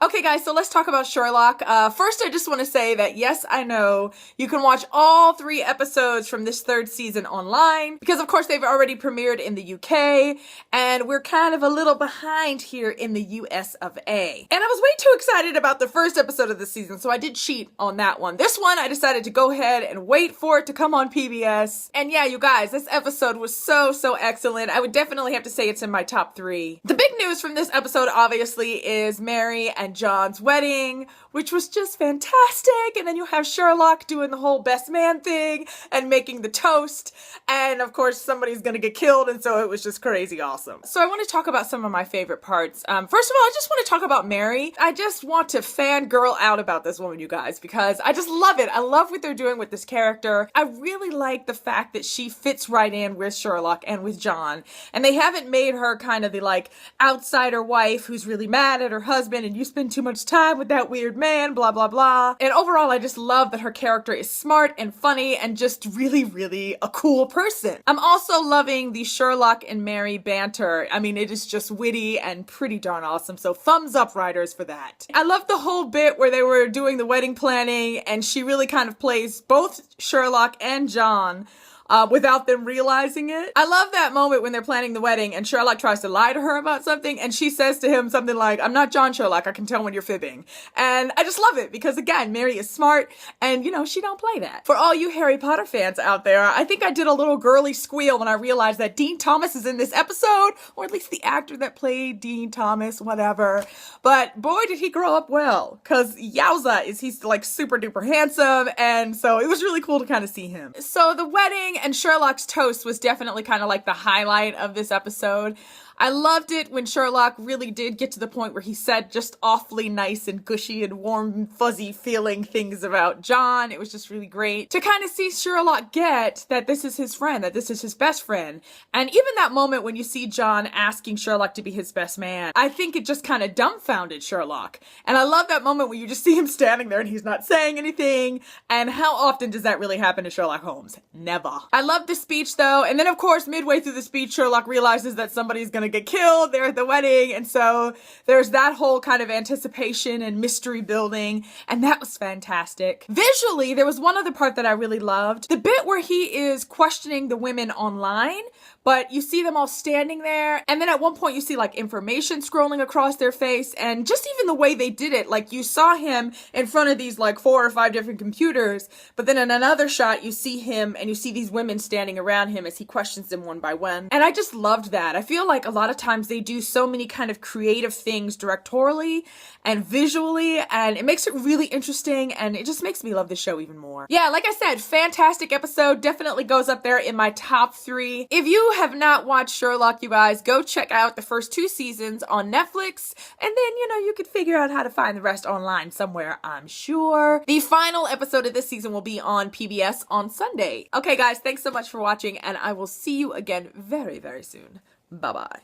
Okay guys, so let's talk about Sherlock. First I just want to say that yes, I know you can watch all 3 episodes from this 3rd season online because of course they've already premiered in the UK and we're kind of a little behind here in the US of A. And I was way too excited about the 1st episode of the season, so I did cheat on that one. This one I decided to go ahead and wait for it to come on PBS. And yeah, you guys, this episode was so excellent. I would definitely have to say it's in my top 3. The big news from this episode obviously is Mary and John's wedding, which was just fantastic. And then you have Sherlock doing the whole best man thing and making the toast. And of course, somebody's gonna get killed. And so it was just crazy awesome. So I want to talk about some of my favorite parts. First of all, I just want to talk about Mary. I just want to fangirl out about this woman, you guys, because I just love it. I love what they're doing with this character. I really like the fact that she fits right in with Sherlock and with John. And they haven't made her kind of the like outsider wife who's really mad at her husband and you spend too much time with that weird man, blah, blah, blah. And overall, I just love that her character is smart and funny and just really a cool person. I'm also loving the Sherlock and Mary banter. I mean, it is just witty and pretty darn awesome. So thumbs up, writers, for that. I love the whole bit where they were doing the wedding planning and she really kind of plays both Sherlock and John without them realizing it. I love that moment when they're planning the wedding and Sherlock tries to lie to her about something and she says to him something like, "I'm not John Sherlock, I can tell when you're fibbing." And I just love it because again, Mary is smart and you know, she don't play that. For all you Harry Potter fans out there, I think I did a little girly squeal when I realized that Dean Thomas is in this episode, or at least the actor that played Dean Thomas, whatever. But boy, did he grow up well, cause yowza, is he's like super duper handsome, and so it was really cool to kind of see him. So the wedding and Sherlock's toast was definitely kind of like the highlight of this episode. I loved it when Sherlock really did get to the point where he said just awfully nice and gushy and warm, fuzzy feeling things about John. It was just really great to kind of see Sherlock get that this is his friend, that this is his best friend. And even that moment when you see John asking Sherlock to be his best man, I think it just kind of dumbfounded Sherlock. And I love that moment when you just see him standing there and he's not saying anything. And how often does that really happen to Sherlock Holmes? Never. I love the speech though. And then of course, midway through the speech, Sherlock realizes that somebody's gonna get killed there at the wedding, and so there's that whole kind of anticipation and mystery building, and that was fantastic. Visually, there was one other part that I really loved. The bit where he is questioning the women online, but you see them all standing there, and then at one point you see like information scrolling across their face, and just even the way they did it, like you saw him in front of these like 4 or 5 different computers, but then in another shot you see him and you see these women standing around him as he questions them one by one. And I just loved that. I feel like a lot of times they do so many kind of creative things directorially and visually, and it makes it really interesting, and it just makes me love the show even more. Yeah, like I said, fantastic episode. Definitely goes up there in my top 3. If you have not watched Sherlock, you guys, go check out the first 2 seasons on Netflix, and then, you know, you could figure out how to find the rest online somewhere, I'm sure. The final episode of this season will be on PBS on Sunday. Okay, guys, thanks so much for watching, and I will see you again very soon. Bye-bye.